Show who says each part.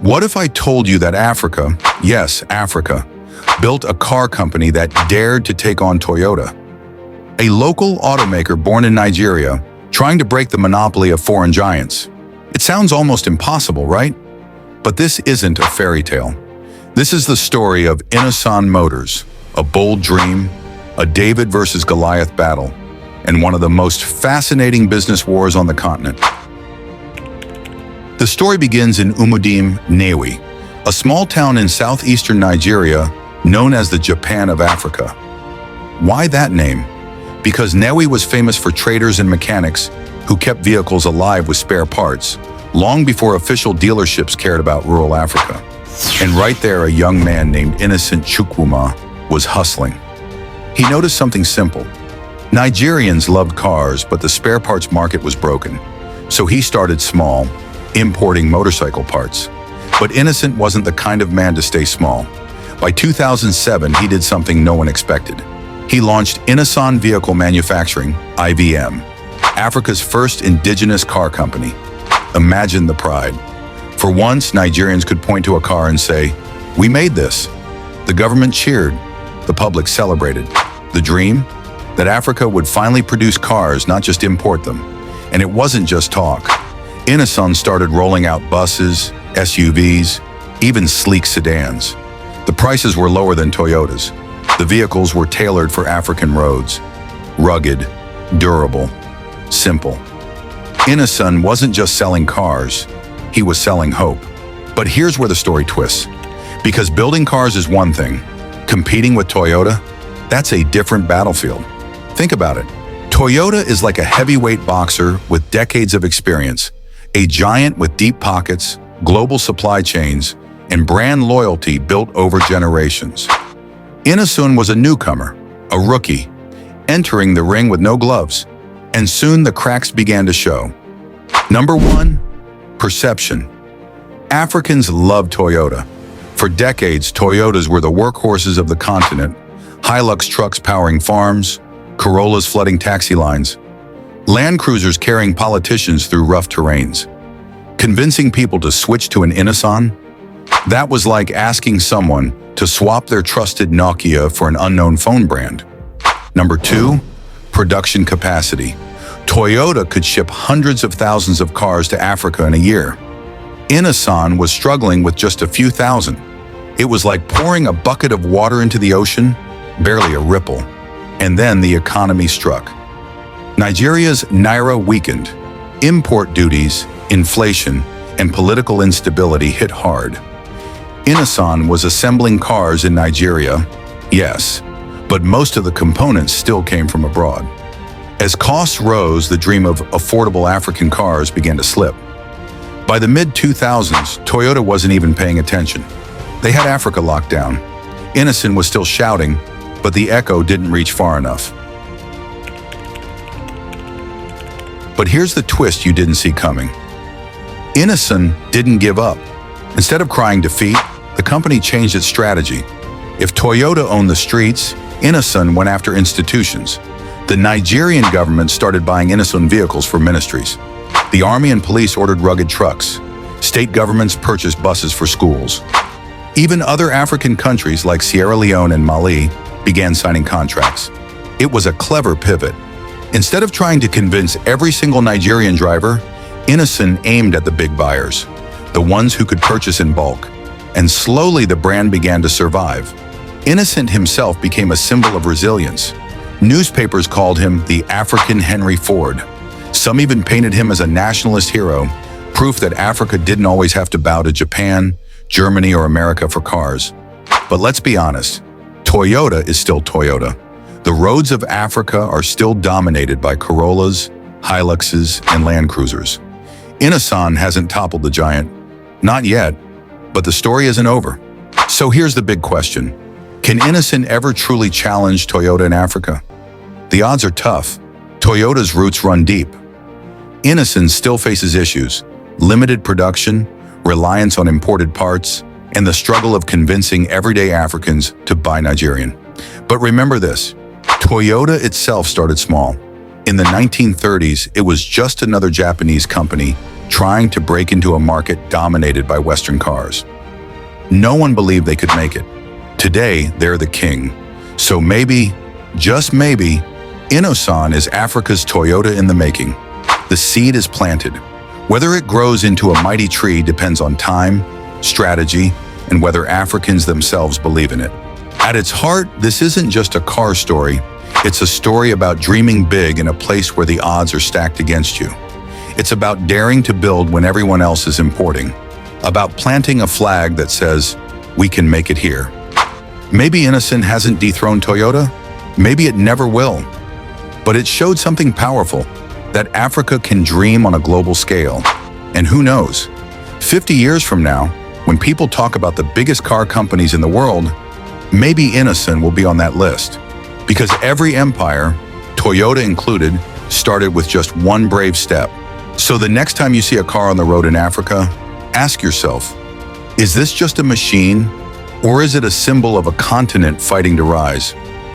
Speaker 1: What if I told you that Africa, yes, Africa, built a car company that dared to take on Toyota? A local automaker born in Nigeria, trying to break the monopoly of foreign giants. It sounds almost impossible, right? But this isn't a fairy tale. This is the story of Innoson Motors, a bold dream, a David versus Goliath battle, and one of the most fascinating business wars on the continent. The story begins in Umudim, Nnewi, a small town in southeastern Nigeria known as the Japan of Africa. Why that name? Because Nnewi was famous for traders and mechanics who kept vehicles alive with spare parts, long before official dealerships cared about rural Africa. And right there, a young man named Innoson Chukwuma was hustling. He noticed something simple. Nigerians loved cars, but the spare parts market was broken. So he started small, importing motorcycle parts. But Innoson wasn't the kind of man to stay small. By 2007, he did something no one expected. He launched Innoson Vehicle Manufacturing, IVM, Africa's first indigenous car company. Imagine the pride. For once, Nigerians could point to a car and say, "We made this." The government cheered. The public celebrated. The dream? That Africa would finally produce cars, not just import them. And it wasn't just talk. Innoson started rolling out buses, SUVs, even sleek sedans. The prices were lower than Toyota's. The vehicles were tailored for African roads. Rugged, durable, simple. Innoson wasn't just selling cars, he was selling hope. But here's where the story twists. Because building cars is one thing, competing with Toyota, that's a different battlefield. Think about it. Toyota is like a heavyweight boxer with decades of experience, a giant with deep pockets, global supply chains, and brand loyalty built over generations. Innoson was a newcomer, a rookie, entering the ring with no gloves, and soon the cracks began to show. Number one, perception. Africans loved Toyota. For decades, Toyotas were the workhorses of the continent, Hilux trucks powering farms, Corollas flooding taxi lines, Land Cruisers carrying politicians through rough terrains. Convincing people to switch to an Innoson? That was like asking someone to swap their trusted Nokia for an unknown phone brand. Number two, production capacity. Toyota could ship hundreds of thousands of cars to Africa in a year. Innoson was struggling with just a few thousand. It was like pouring a bucket of water into the ocean, barely a ripple. And then the economy struck. Nigeria's Naira weakened. Import duties, inflation, and political instability hit hard. Innoson was assembling cars in Nigeria, yes, but most of the components still came from abroad. As costs rose, the dream of affordable African cars began to slip. By the mid-2000s, Toyota wasn't even paying attention. They had Africa locked down. Innoson was still shouting, but the echo didn't reach far enough. But here's the twist you didn't see coming. Innoson didn't give up. Instead of crying defeat, the company changed its strategy. If Toyota owned the streets, Innoson went after institutions. The Nigerian government started buying Innoson vehicles for ministries. The army and police ordered rugged trucks. State governments purchased buses for schools. Even other African countries like Sierra Leone and Mali began signing contracts. It was a clever pivot. Instead of trying to convince every single Nigerian driver, Innoson aimed at the big buyers, the ones who could purchase in bulk. And slowly the brand began to survive. Innoson himself became a symbol of resilience. Newspapers called him the African Henry Ford. Some even painted him as a nationalist hero, proof that Africa didn't always have to bow to Japan, Germany, or America for cars. But let's be honest, Toyota is still Toyota. The roads of Africa are still dominated by Corollas, Hiluxes, and Land Cruisers. Innoson hasn't toppled the giant. Not yet, but the story isn't over. So here's the big question. Can Innoson ever truly challenge Toyota in Africa? The odds are tough. Toyota's roots run deep. Innoson still faces issues: limited production, reliance on imported parts, and the struggle of convincing everyday Africans to buy Nigerian. But remember this, Toyota itself started small. In the 1930s, it was just another Japanese company trying to break into a market dominated by Western cars. No one believed they could make it. Today, they're the king. So maybe, just maybe, Innoson is Africa's Toyota in the making. The seed is planted. Whether it grows into a mighty tree depends on time, strategy, and whether Africans themselves believe in it. At its heart, this isn't just a car story. It's a story about dreaming big in a place where the odds are stacked against you. It's about daring to build when everyone else is importing. About planting a flag that says, we can make it here. Maybe Innoson hasn't dethroned Toyota. Maybe it never will. But it showed something powerful, that Africa can dream on a global scale. And who knows, 50 years from now, when people talk about the biggest car companies in the world, maybe Innoson will be on that list. Because every empire, Toyota included, started with just one brave step. So the next time you see a car on the road in Africa, ask yourself, is this just a machine, or is it a symbol of a continent fighting to rise?